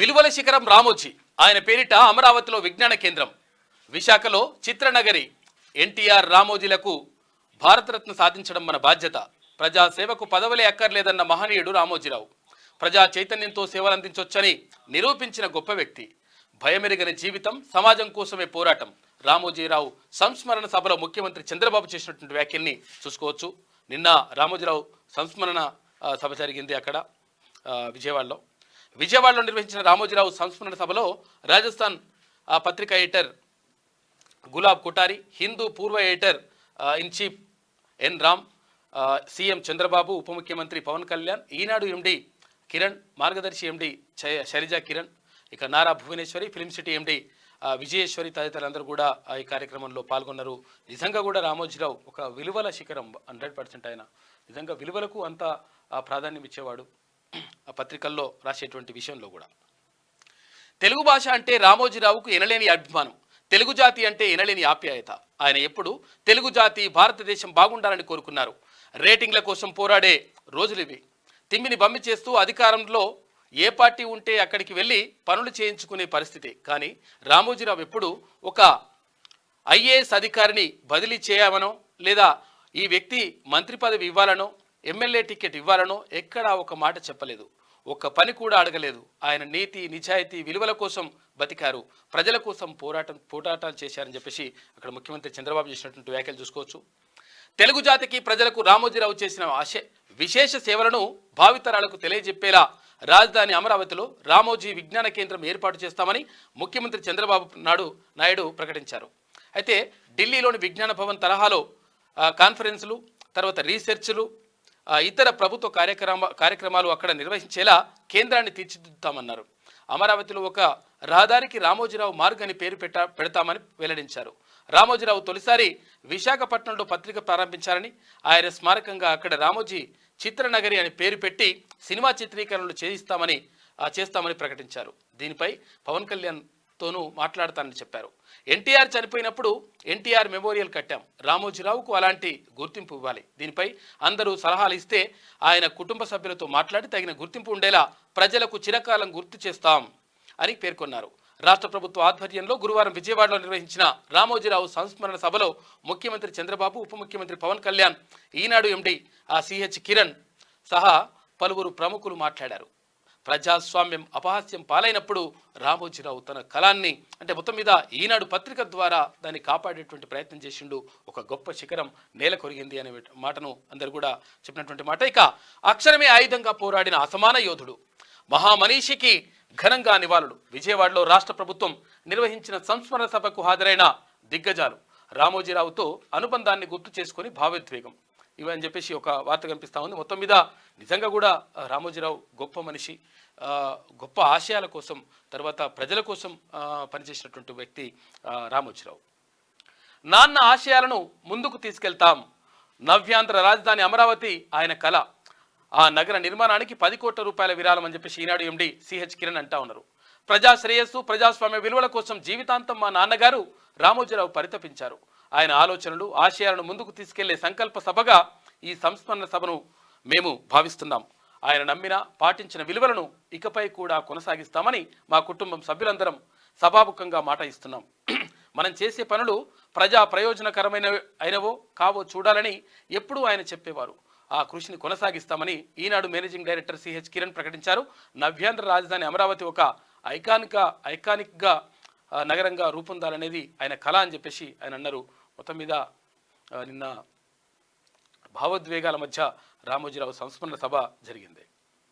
విలువల శిఖరం రామోజీ, ఆయన పేరిట అమరావతిలో విజ్ఞాన కేంద్రం, విశాఖలో చిత్రనగరి. ఎన్టీఆర్ రామోజీలకు భారతరత్న సాధించడం మన బాధ్యత. ప్రజాసేవకు పదవులే అక్కర్లేదన్న మహనీయుడు రామోజీరావు. ప్రజా చైతన్యంతో సేవలందించొచ్చని నిరూపించిన గొప్ప వ్యక్తి. భయమెరుగని జీవితం, సమాజం కోసమే పోరాటం. రామోజీరావు సంస్మరణ సభలో ముఖ్యమంత్రి చంద్రబాబు చేసినటువంటి వ్యాఖ్యల్ని చూసుకోవచ్చు. నిన్న రామోజీరావు సంస్మరణ సభ జరిగింది అక్కడ విజయవాడలో నిర్వహించిన రామోజీరావు సంస్మరణ సభలో రాజస్థాన్ పత్రికా ఎడిటర్ గులాబ్ కొటారి, హిందూ పూర్వ editor in chief N Ram, CM Chandrababu, ఉప ముఖ్యమంత్రి పవన్ కళ్యాణ్, ఈనాడు ఎండి కిరణ్, మార్గదర్శి ఎండి శైలజా కిరణ్, ఇక Nara Bhuvaneswari, film city MD Vijayeswari తదితరులందరూ కూడా ఈ కార్యక్రమంలో పాల్గొన్నారు. నిజంగా కూడా రామోజీరావు ఒక విలువల శిఖరం, 100% ఆయన నిజంగా విలువలకు అంత ప్రాధాన్యం ఇచ్చేవాడు. ఆ పత్రికల్లో రాసేటువంటి విషయంలో కూడా తెలుగు భాష అంటే రామోజీరావుకు ఎనలేని అభిమానం, తెలుగు జాతి అంటే ఎనలేని ఆప్యాయత. ఆయన ఎప్పుడు తెలుగు జాతి, భారతదేశం బాగుండాలని కోరుకున్నారు. రేటింగ్ల కోసం పోరాడే రోజులు ఇవి. తిమ్మిని బమ్మి చేస్తూ అధికారంలో ఏ పార్టీ ఉంటే అక్కడికి వెళ్ళి పనులు చేయించుకునే పరిస్థితి. కానీ రామోజీరావు ఎప్పుడు ఒక ఐఏఎస్ అధికారిని బదిలీ చేయమనో, లేదా ఈ వ్యక్తి మంత్రి పదవి ఇవ్వాలనో, ఎమ్మెల్యే టికెట్ ఇవ్వాలనో ఎక్కడా ఒక మాట చెప్పలేదు. ఒక్క పని కూడా అడగలేదు. ఆయన నీతి, నిజాయితీ, విలువల కోసం బతికారు. ప్రజల కోసం పోరాటాలు చేశారని చెప్పేసి అక్కడ ముఖ్యమంత్రి చంద్రబాబు చేసినటువంటి వ్యాఖ్యలు చూసుకోవచ్చు. తెలుగు జాతికి, ప్రజలకు రామోజీరావు చేసిన విశేష సేవలను భావితరాలకు తెలియజెప్పేలా రాజధాని అమరావతిలో రామోజీ విజ్ఞాన కేంద్రం ఏర్పాటు చేస్తామని ముఖ్యమంత్రి చంద్రబాబు నాయుడు ప్రకటించారు. అయితే ఢిల్లీలోని విజ్ఞాన భవన్ తరహాలో కాన్ఫరెన్సులు, తర్వాత రీసెర్చ్లు, ఇతర ప్రభుత్వ కార్యక్రమాలు అక్కడ నిర్వహించేలా కేంద్రాన్ని తీర్చిదిద్దుతామన్నారు. అమరావతిలో ఒక రహదారికి రామోజీరావు మార్గ్ అని పేరు పెడతామని వెల్లడించారు. రామోజీరావు తొలిసారి విశాఖపట్నంలో పత్రిక ప్రారంభించారని, ఆయన స్మారకంగా అక్కడ రామోజీ చిత్రనగరి అని పేరు పెట్టి సినిమా చిత్రీకరణలు చేస్తామని ప్రకటించారు. దీనిపై పవన్ కళ్యాణ్తోనూ మాట్లాడతానని చెప్పారు. ఎన్టీఆర్ చనిపోయినప్పుడు ఎన్టీఆర్ మెమోరియల్ కట్టాం. రామోజీరావుకు అలాంటి గుర్తింపు ఇవ్వాలి. దీనిపై అందరూ సలహాలు ఇస్తే ఆయన కుటుంబ సభ్యులతో మాట్లాడి తగిన గుర్తింపు ఉండేలా ప్రజలకు చిరకాలం గుర్తు చేస్తాం అని పేర్కొన్నారు. రాష్ట్ర ప్రభుత్వ ఆధ్వర్యంలో గురువారం విజయవాడలో నిర్వహించిన రామోజీరావు సంస్మరణ సభలో ముఖ్యమంత్రి చంద్రబాబు, ఉప ముఖ్యమంత్రి పవన్ కళ్యాణ్, ఈనాడు ఎండి సిహెచ్ కిరణ్ సహా పలువురు ప్రముఖులు మాట్లాడారు. ప్రజాస్వామ్యం అపహాస్యం పాలైనప్పుడు రామోజీరావు తన కళాన్ని, అంటే మొత్తం మీద ఈనాడు పత్రిక ద్వారా దాన్ని కాపాడేటువంటి ప్రయత్నం చేసిండు. ఒక గొప్ప శిఖరం నేల కొరిగింది అనే మాటను అందరు కూడా చెప్పినటువంటి మాట. ఇక అక్షరమే ఆయుధంగా పోరాడిన అసమాన యోధుడు, మహామనీషికి ఘనంగా నివాళులు. విజయవాడలో రాష్ట్ర ప్రభుత్వం నిర్వహించిన సంస్మరణ సభకు హాజరైన దిగ్గజాలు రామోజీరావుతో అనుబంధాన్ని గుర్తు చేసుకొని భావోద్వేగం ఇవని చెప్పేసి ఒక వార్త కనిపిస్తూ ఉంది. మొత్తం మీద నిజంగా కూడా రామోజీరావు గొప్ప మనిషి, గొప్ప ఆశయాల కోసం, తర్వాత ప్రజల కోసం పనిచేసినటువంటి వ్యక్తి రామోజీరావు. నాన్న ఆశయాలను ముందుకు తీసుకెళ్తాం. నవ్యాంధ్ర రాజధాని అమరావతి ఆయన కళ. ఆ నగర నిర్మాణానికి 10 కోట్ల రూపాయల విరాళం అని చెప్పేసి ఈనాడు ఎండి సిహెచ్ కిరణ్ అంటా ఉన్నారు. ప్రజా శ్రేయస్సు, ప్రజాస్వామ్య విలువల కోసం జీవితాంతం మా నాన్నగారు రామోజీరావు పరితపించారు. ఆయన ఆలోచనలు, ఆశయాలను ముందుకు తీసుకెళ్లే సంకల్ప సభగా ఈ సంస్మరణ సభను మేము భావిస్తున్నాం. ఆయన నమ్మిన, పాటించిన విలువలను ఇకపై కూడా కొనసాగిస్తామని మా కుటుంబం సభ్యులందరం సభాముఖంగా మాట ఇస్తున్నాం. మనం చేసే పనులు ప్రజా ప్రయోజనకరమైనవో కావో చూడాలని ఎప్పుడూ ఆయన చెప్పేవారు. ఆ కృషిని కొనసాగిస్తామని ఈనాడు మేనేజింగ్ డైరెక్టర్ సిహెచ్ కిరణ్ ప్రకటించారు. నవ్యాంధ్ర రాజధాని అమరావతి ఒక ఐకానిక్గా నగరంగా రూపొందాలనేది ఆయన కళ అని చెప్పేసి ఆయన అన్నారు. మొత్తం మీద నిన్న భావోద్వేగాల మధ్య రామోజీరావు సంస్మరణ సభ జరిగింది.